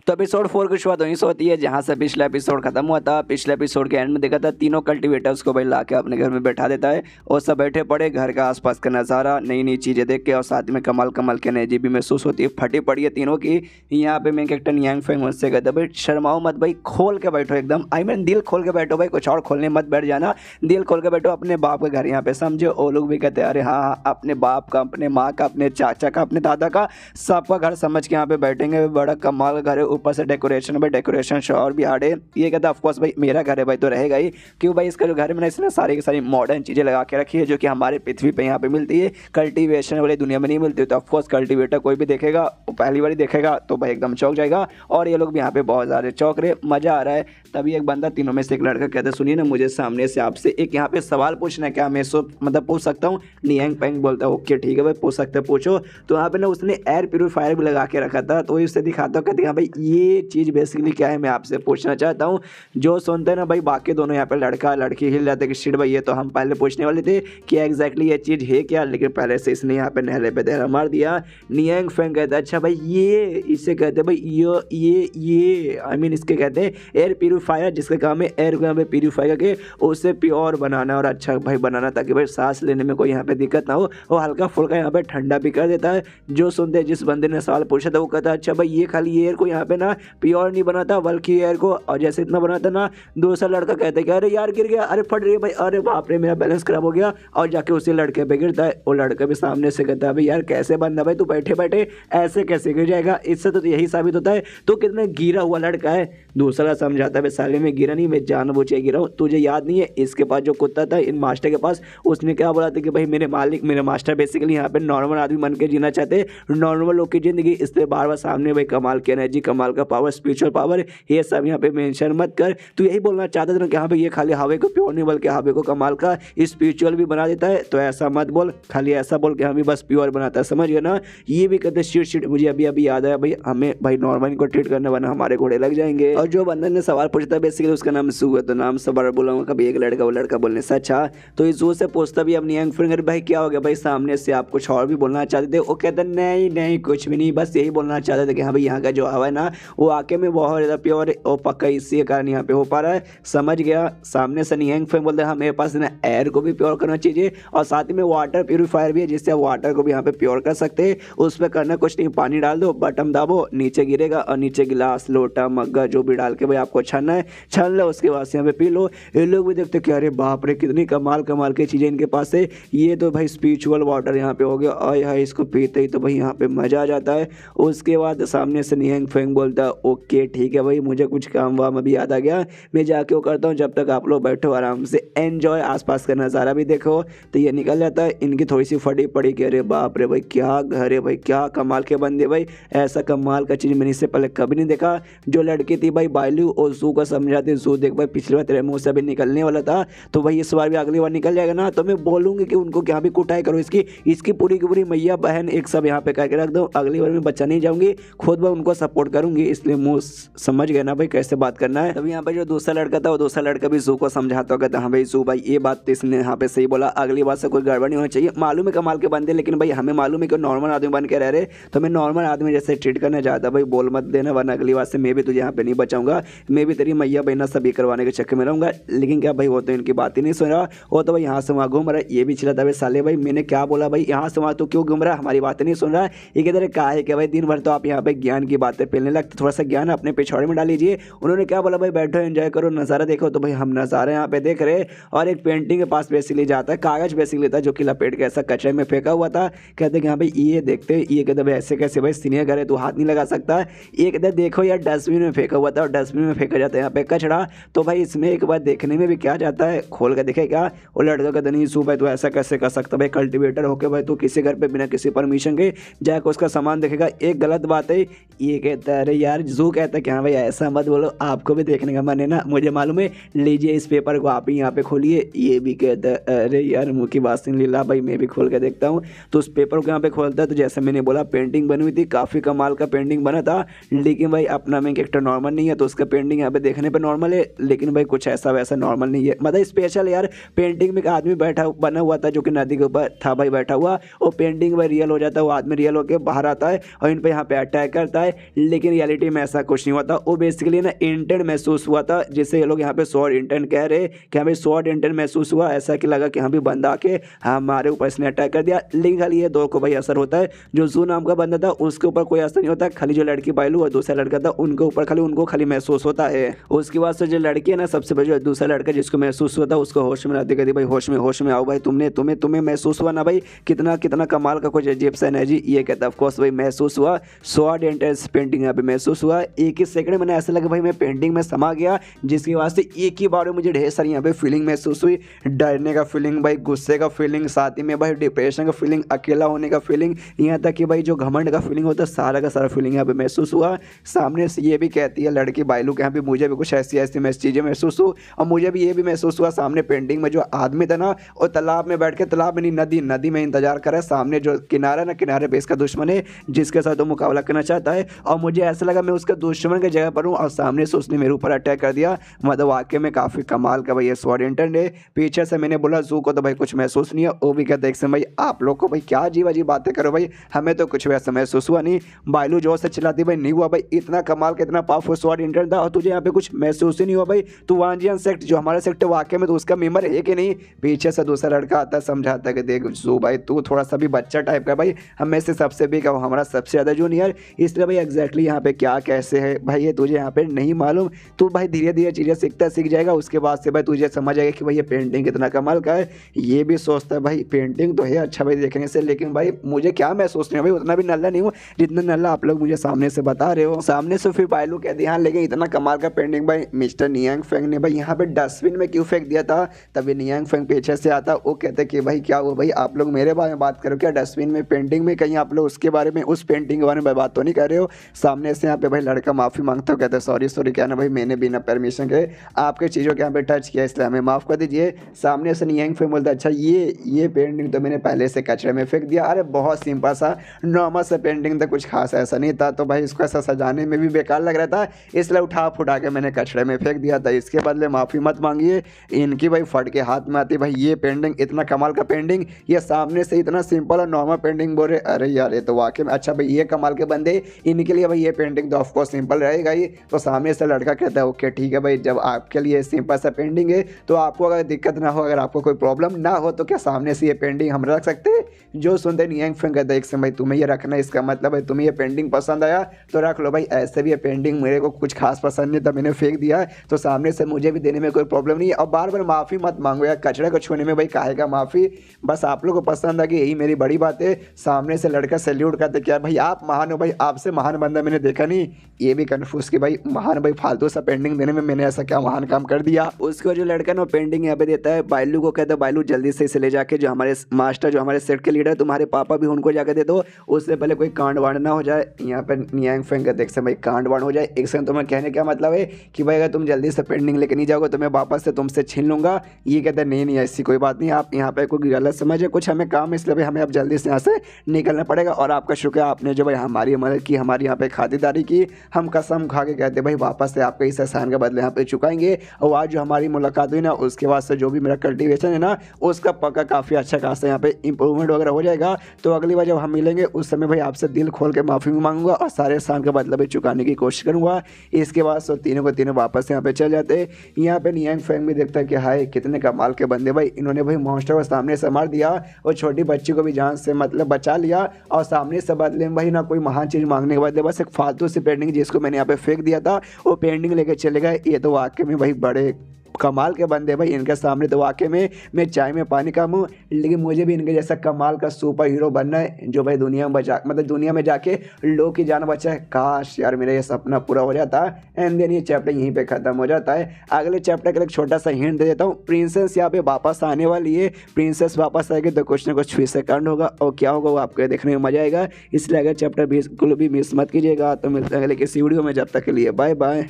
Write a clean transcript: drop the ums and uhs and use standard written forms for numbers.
तो एपिसोड 4 की शुरुआत वहीं से होती है जहाँ से पिछला एपिसोड खत्म हुआ था। पिछले एपिसोड के एंड में देखा था तीनों कल्टीवेटर्स को भाई लाके अपने घर में बैठा देता है और सब बैठे पड़े घर का आसपास का नज़ारा नई नई चीज़ें देख के और साथ में कमाल कमाल की एनर्जी भी महसूस होती है। फटी पड़ी है तीनों की। यहाँ पे मेन कैरेक्टर नियांग फेंग मुझसे कहता है भाई शर्माओ मत भाई, खोल के बैठो एकदम, आई मीन दिल खोल के बैठो भाई, कुछ और खोलने मत बैठ जाना, दिल खोल के बैठो, अपने बाप के घर यहाँ पे समझो। और लोग भी कहते हैं अरे हाँ हाँ, अपने बाप का, अपने माँ का, अपने चाचा का, अपने दादा का, सबका घर समझ के यहाँ पे बैठेंगे। बड़ा कमाल का घर है, ऊपर से डेकोरेशन भाई, डेकोरेशन शोर भी हार्ड है। ये कहता है ऑफकोर्स भाई मेरा घर है भाई तो रहेगा ही, क्यों भाई इसका जो घर है मैंने इसने सारी की सारी मॉडर्न चीज़ें लगा के रखी है जो कि हमारे पृथ्वी पे यहाँ पे मिलती है, कल्टीवेशन वाली दुनिया में नहीं मिलती। तो ऑफकोर्स कल्टीवेटर कोई भी देखेगा, पहली बार देखेगा तो भाई एकदम चौंक जाएगा। और ये लोग भी यहाँ पे बहुत ज़्यादा चौंक रहे, मज़ा आ रहा है। तभी एक बंदा, तीनों में से एक लड़का कहता है सुनिए ना, मुझे सामने से आपसे एक यहाँ पे सवाल पूछना है, क्या मैं मतलब पूछ सकता हूँ? नियांग फेंग बोलता है ओके ठीक है भाई पूछ सकते पूछो। तो यहाँ पे ना उसने एयर प्यूरीफायर भी लगा के रखा था, तो इससे दिखाता हूँ कहते हैं भाई ये चीज़ बेसिकली क्या है मैं आपसे पूछना चाहता हूँ। जो सुनते हैं ना भाई बाकी दोनों यहाँ पे लड़का लड़की हिल जाते कि शिट भाई ये तो हम पहले पूछने वाले थे कि एग्जैक्टली ये चीज़ है क्या, लेकिन पहले से इसने यहाँ पे नहले पे देहरा मार दिया। नियांग फेंग कहता है अच्छा भाई ये, इसे कहते हैं भाई ये आई मीन इसके कहते हैं एयर प्यूरीफायर, जिसका काम है एयर को यहाँ पे प्यूरीफाई करके उससे प्योर बनाना और अच्छा भाई बनाना, ताकि भाई सांस लेने में कोई यहाँ पे दिक्कत ना हो, और हल्का फुल्का यहाँ पे ठंडा भी कर देता है। जो सुनते हैं जिस बंदे ने सवाल पूछा था वो कहता है अच्छा भाई ये खाली एयर को यहाँ पे ना प्योर नहीं बनाता बल्कि एयर को और जैसे इतना बनाता ना। दूसरा लड़का कहता है कि अरे यार गिर गया, अरे फट रही है भाई, अरे बाप रे मेरा बैलेंस खराब हो गया, और जाके उसी लड़के पे गिरता है। वो लड़का भी सामने से कहता है भाई यार कैसे बंदा भाई तू बैठे बैठे ऐसे कैसे गिर जाएगा, इससे तो यही साबित होता है तो कितना गिरा हुआ लड़का है। दूसरा समझाता है साले में गिरा नहीं, मैं जानबूझ के गिरा हूँ, तुझे याद नहीं है इसके पास जो कुत्ता था इन मास्टर के पास, उसने क्या बोला था कि भाई मेरे मालिक मेरे मास्टर बेसिकली यहाँ पे नॉर्मल आदमी बन के जीना चाहते, नॉर्मल लोग की जिंदगी, इसलिए बार बार सामने भाई कमाल की एनर्जी, कमाल का पावर, स्पिरिचुअल पावर, ये सब यहाँ पे मेंशन मत कर। तू यही बोलना चाहता था कि हाँ भाई ये खाली हवे को प्योर नहीं बल्कि हवे को कमाल का स्पिरिचुअल भी बना देता है, तो ऐसा मत बोल, खाली ऐसा बोल कि हमें बस प्योर बनाता है, समझ गया ना। ये भी कहते शिट मुझे अभी अभी याद आया भाई हमें भाई नॉर्मल को ट्रीट करने वाला हमारे घोड़े लग जाएंगे। और जो बंदे ने सवाल पूछता है बेसिकली उसका नाम सू है, तो नाम से बार बोलूंगा कभी एक लड़का वो लड़का बोलने से अच्छा। तो इस जू से पूछता भी अब नियांग फेंग भाई क्या हो गया भाई, सामने से आप कुछ और भी बोलना चाहते थे? वो कहते नहीं नहीं कुछ भी नहीं, बस यही बोलना चाहते थे कि हाँ भाई यहाँ का जो हवा है ना वो आके में बहुत ज़्यादा प्योर और पक्का इसी कारण यहाँ पे हो पा रहा है, समझ गया। सामने से नियांग फेंग बोलते हैं हाँ मेरे पास ना एयर को भी प्योर करना चाहिए और साथ ही में वाटर प्यूरीफायर भी है जिससे आप वाटर को भी यहाँ पे प्योर कर सकते हैं। उस पर करना कुछ नहीं, पानी डाल दो, बटन दाबो, नीचे गिरेगा और नीचे गिलास लोटा मग्गा जो भी डाल के भाई आपको छानना है छान लो, उसके बाद से यहाँ पे पी लो। ये लोग भी देखते कि अरे बाप रे कितनी कमाल कमाल की चीज़ें इनके पास है, ये तो भाई स्पिरिचुअल वाटर यहाँ पे हो गया, आय हाय इसको पीते ही तो भाई यहाँ पे मज़ा आ जाता है। उसके बाद सामने से नियांग फेंग बोलता है ओके ठीक है भाई मुझे कुछ काम वाम अभी याद आ गया, मैं जाके वो करता हूँ, जब तक आप लोग बैठो आराम से एंजॉय, आसपास का नज़ारा भी देखो। तो ये निकल जाता है। इनकी थोड़ी सी फटी पड़ी कि अरे बाप रे भाई क्या घर है भाई, क्या कमाल के बंदे भाई, ऐसा कमाल का चीज़ मैंने इससे पहले कभी नहीं देखा। जो लड़की थी भाई बायलू और जू को समझाते, जू देख भाई पिछली बार तेरे मुँह से अभी निकलने वाला था तो भाई इस बार भी अगली बार निकल जाएगा ना, तो मैं बोलूँगी कि उनको क्या भी कुटाई करो, इसकी पूरी की पूरी मैया बहन एक सब यहाँ पे करके रख दो, अगली बार मैं बच्चा नहीं जाऊँगी, खुद मैं उनको सपोर्ट करूँगी, इसलिए मुँह समझ गया ना भाई कैसे बात करना है। तभी यहाँ पे जो दूसरा लड़का था वो दूसरा लड़का भी जू को समझाता कहता हाँ भाई जू भाई ये बात तो इसने यहाँ पे सही बोला, अगली बार से कोई गड़बड़ नहीं होना चाहिए, मालूम है कमाल के बंदे लेकिन भाई हमें मालूम है कि नॉर्मल आदमी बन के रह रहे, तो मैं नॉर्मल आदमी जैसे ट्रीट करने जाता भाई, बोल मत देना वरना अगली बार से मैं भी तुझे यहाँ पे नहीं बचाऊंगा, मैं भी तेरी मैया बहना सभी करवाने के चक्कर में रहूँगा। लेकिन क्या भाई वो तो इनकी बात ही नहीं सुन रहा, वो तो भाई यहाँ से वहाँ घूम रहा है। ये भी चिल्लाता भाई साले भाई मैंने क्या बोला भाई, यहाँ से वहाँ तो क्यों घूम रहा है, हमारी बातें नहीं सुन रहा है। ये कहते कहा है कि भाई दिन भर तो आप यहाँ पे ज्ञान की बातें फैलने लगते, थोड़ा सा ज्ञान अपने पिछवाड़े में डाल लीजिए। उन्होंने क्या बोला भाई बैठो एंजॉय करो नज़ारा देखो, तो भाई हम नज़ारा यहाँ पे देख रहे और एक पेंटिंग के पास बेसिकली जाता है, कागज़ बेसिकली था जो कि लपेट के ऐसा कचरे में फेंका हुआ था। कहते कि हाँ भाई ये देखते, ये कहते भाई ऐसे कैसे भाई सीनियर घर है तू हाथ नहीं लगा सकता, ये कहते देखो यार डस्टबिन में फेंका हुआ था और डस्टबिन में फेंका जाता है यहाँ पे कचरा, तो भाई इसमें एक बार देखने में भी क्या जाता है, खोल कर देखे क्या। वो लड़का कहता नहीं सू भाई तू ऐसा कैसे कर सकता भाई, कल्टीवेटर होके भाई तू किसी घर पे बिना किसी परमिशन के जाकर उसका सामान देखेगा, एक गलत बात है। ये कहता है अरे यार जू कहता है कि हाँ भाई ऐसा मत बोलो, आपको भी देखने का मन है ना, मुझे मालूम है, लीजिए इस पेपर को आप ही यहाँ पे खोलिए। ये भी कहता है अरे यार मुँह की बात सुन लीला भाई मैं भी खोल के देखता हूँ। तो उस पेपर को यहाँ पे खोलता है तो जैसे मैंने बोला पेंटिंग बनी हुई थी, काफ़ी कमाल का पेंटिंग बना था, लेकिन भाई अपना मेन कैरेक्टर नॉर्मल नहीं है तो उसका पेंटिंग यहाँ पे देखने पे नॉर्मल है, लेकिन भाई कुछ ऐसा वैसा नॉर्मल नहीं है, मतलब स्पेशल यार। पेंटिंग में एक आदमी बैठा बना हुआ था जो कि नदी के ऊपर था भाई बैठा हुआ, वो पेंटिंग में रियल हो जाता है, वो आदमी रियल होकर बाहर आता है और इन पे यहाँ पे अटैक करता है, लेकिन लेकिन रियलिटी में ऐसा कुछ नहीं हुआ था। वो बेसिकली ना इंटेंट महसूस हुआ था, जिससे ये लोग यहाँ पे शॉर्ट इंटेंट कह रहे कि हमें शॉर्ट इंटेंट महसूस हुआ, ऐसा कि लगा कि हम भी बंदा आके हमारे ऊपर इसने अटैक कर दिया। लेकिन खाली ये दो को भाई असर होता है। जो जू नाम का बंदा था उसके ऊपर कोई असर नहीं होता, खाली जो लड़की बायलू और दूसरा लड़का था उनके ऊपर खाली महसूस होता है। उसके बाद से जो लड़की है ना, सबसे पहले जो दूसरा लड़का जिसको महसूस हुआ था उसको होश में लाते कहती भाई होश में आओ भाई, तुम्हें महसूस हुआ ना भाई, कितना कितना कमाल का कुछ अजीब सा एनर्जी। ये कहता ऑफ कोर्स भाई महसूस हुआ, शॉर्ट इंटेंस पेंटिंग यहाँ पे महसूस हुआ। एक ही सेकंड में ऐसा लगा भाई मैं पेंटिंग में समा गया, जिसकी वजह से एक ही बार में मुझे ढेर सारी यहाँ पे फीलिंग महसूस हुई। डरने का फीलिंग भाई, गुस्से का फीलिंग, साथ ही में भाई डिप्रेशन का फीलिंग, अकेला होने का फीलिंग, यहाँ तक कि भाई जो घमंड का फीलिंग होता है, सारा का सारा फीलिंग यहाँ पे महसूस हुआ। सामने से ये भी कहती है लड़की बायलू के यहाँ पे मुझे भी कुछ ऐसी चीज़ें महसूस हुई। और मुझे भी ये भी महसूस हुआ सामने पेंटिंग में जो आदमी था ना, और तालाब में बैठ के, तालाब में नहीं नदी में इंतजार कर रहा है। सामने जो किनारा ना, किनारे पे इसका दुश्मन है जिसके साथ वो मुकाबला करना चाहता है। और मुझे ऐसा लगा मैं उसके दुश्मन की जगह पर हूँ और सामने से उसने मेरे ऊपर अटैक कर दिया। मतलब वाकई में काफ़ी कमाल का भाई ये शॉर्ट इंटेंट है। पीछे से मैंने बोला जू को तो भाई कुछ महसूस नहीं है। वो भी कहते हैं भाई आप लोग को भाई क्या अजीब अजीब बातें करो भाई, हमें तो कुछ वैसा महसूस हुआ नहीं। बायलू जोर से चिल्लाती भाई नहीं हुआ भाई, इतना कमाल का इतना पावरफुल शॉर्ट इंटेंट था और तुझे यहाँ पे कुछ महसूस ही नहीं हुआ भाई। तू वांजियन सेक्ट जो हमारा सेक्ट वाकई में तो उसका मेंबर है कि नहीं। पीछे से दूसरा लड़का आता है समझाता है कि देख जू भाई तू थोड़ा सा भी बच्चा टाइप का भाई, हमें से सबसे भी कहो हमारा सबसे ज़्यादा जूनियर, इसलिए भाई एग्जैक्टली यहाँ पे क्या कैसे है भाई ये तुझे यहाँ पे नहीं मालूम। तू भाई धीरे धीरे चीज़ें सीख जाएगा, उसके बाद से भाई तुझे समझ आएगा कि भाई ये पेंटिंग कितना कमाल का है। ये भी सोचता है भाई पेंटिंग तो है अच्छा भाई देखने से, लेकिन भाई मुझे क्या महसूस नहीं है भाई, उतना भी नल्ला नहीं हूँ जितना नल्ला आप लोग मुझे सामने से बता रहे हो। सामने से फिर बायलू कहती हाँ लेकिन इतना कमाल का पेंटिंग भाई मिस्टर नियांग फेंग ने भाई यहाँ पे डस्टबिन में क्यों फेंक दिया था। तभी नियांग फेंग पीछे से आता, वो कहते कि भाई क्या हुआ भाई, आप लोग मेरे बारे में बात करो क्या, डस्टबिन में पेंटिंग में कहीं आप लोग उसके बारे में, उस पेंटिंग के बारे में बात तो नहीं कर रहे हो। सामने से यहाँ पे भाई लड़का माफ़ी मांगता हो, कहते सॉरी क्या ना भाई मैंने बिना परमिशन के आपके चीज़ों के यहाँ पे टच किया, इसलिए हमें माफ़ कर दीजिए। सामने से नियांग फेंग बोलता अच्छा ये पेंटिंग तो मैंने पहले से कचरे में फेंक दिया। अरे बहुत सिंपल सा नॉर्मल सा पेंटिंग था, कुछ खास ऐसा नहीं था, तो भाई इसको ऐसा सजाने में भी बेकार लग रहा था, इसलिए उठा फुटा के मैंने कचरे में फेंक दिया था, इसके बदले माफ़ी मत मांगिए। इनकी भाई फट के हाथ में आती भाई ये पेंटिंग इतना कमाल का पेंटिंग, ये सामने से इतना सिंपल और नॉर्मल पेंटिंग बोल रहे। अरे यार ये तो वाकई में अच्छा भाई ये कमाल के बंदे, इनके लिए भाई ये पेंटिंग तो ऑफकोर्स सिंपल रहेगा ही। तो सामने से लड़का कहता है ओके ठीक है भाई, जब आपके लिए सिंपल सा पेंटिंग है तो आपको अगर दिक्कत ना हो, अगर आपको कोई प्रॉब्लम ना हो तो क्या सामने से ये पेंटिंग हम रख सकते हैं। जो सुनते नियांग फेंग कहता है एक समय भाई तुम्हें ये रखना, इसका मतलब है तुम्हें ये पेंटिंग पसंद आया तो रख लो भाई, ऐसे भी ये पेंटिंग मेरे को कुछ खास पसंद नहीं था मैंने फेंक दिया, तो सामने से मुझे भी देने में कोई प्रॉब्लम नहीं है। और बार बार माफ़ी मत मांगो यार, कचरे को छूने में भाई काहे का माफ़ी, बस आप लोग को पसंद आ गई यही मेरी बड़ी बात है। सामने से लड़का सैल्यूट करते क्या भाई आप महान हो भाई, आपसे महान बंदा मैंने देखा नहीं। ये भी कन्फ्यूज कि भाई महान भाई फालतू सा पेंटिंग देने में मैंने ऐसा क्या महान काम कर दिया। उसको जो लड़का ना पेंटिंग यहाँ पे देता है बायलू को, कहता है बायलू जल्दी से इसे ले जाके जो हमारे मास्टर जो हमारे सेट के लीडर तुम्हारे पापा भी उनको जाकर दे दो, उससे पहले कोई कांड वांड ना हो जाए। यहाँ पर नियांग फेंग का देख से भाई कांड वांड हो जाए। एक सेकंड तुम्हें कहने का मतलब है कि भाई अगर तुम जल्दी से पेंटिंग लेके नहीं जाओगे तो मैं वापस से तुमसे छीन लूंगा। ये कहता है नहीं ऐसी कोई बात नहीं, आप यहाँ पे कोई गलत समझ है, कुछ हमें काम है इसलिए भाई हमें अब जल्दी से यहाँ से निकलना पड़ेगा। और आपका शुक्रिया आपने जो भाई हमारी मदद की, हमारी यहाँ पे खातिरदारी की, हम कसम खा के कहते भाई वापस से आपके इस एहसान का बदले यहाँ पे चुकाएंगे। और आज जो हमारी मुलाकात हुई ना उसके बाद से जो भी मेरा कल्टिवेशन है ना उसका पक्का काफ़ी अच्छा खासा यहाँ पे इंप्रूवमेंट वगैरह हो जाएगा। तो अगली बार जब हम मिलेंगे उस समय भाई आपसे दिल खोल के माफ़ी भी मांगूंगा और सारे एहसान का बदला भी चुकाने की कोशिश करूँगा। इसके बाद तो तीनों को तीनों वापस यहाँ पे चल जाते। यहाँ पे नियांग फेंग भी देखता है कि हाय कितने कमाल के बंदे भाई, इन्होंने भाई मॉन्स्टर को सामने से मार दिया और छोटी बच्ची को भी जान से मतलब बचा लिया। और सामने से बदले में भाई ना कोई महान चीज़ मांगने के बदले बस एक फालतू सी पेंटिंग जिसको मैंने यहाँ पे फेंक दिया था वो पेंटिंग लेके चले गए। ये तो वाकई में भाई बड़े कमाल के बंदे भाई, इनके सामने तो वाकई में मैं चाय में पानी कम हूँ, लेकिन मुझे भी इनके जैसा कमाल का सुपर हीरो बनना है जो भाई दुनिया में बचा मतलब दुनिया में जाके लोग की जान बचाए। काश यार मेरा ये सपना पूरा हो जाता। एंड देन ये चैप्टर यहीं पे ख़त्म हो जाता है। अगले चैप्टर के लिए एक छोटा सा हिंट दे देता हूँ, प्रिंसेस यहाँ पे वापस आने वाली है। प्रिंसेस वापस आएगी तो कुछ ना कुछ फिर से कांड होगा और क्या होगा वो आपको देखने में मजा आएगा। इसलिए अगर चैप्टर बिल्कुल भी मिस मत कीजिएगा। तो मिलते हैं अगले किसी वीडियो में, जब तक के लिए बाय बाय।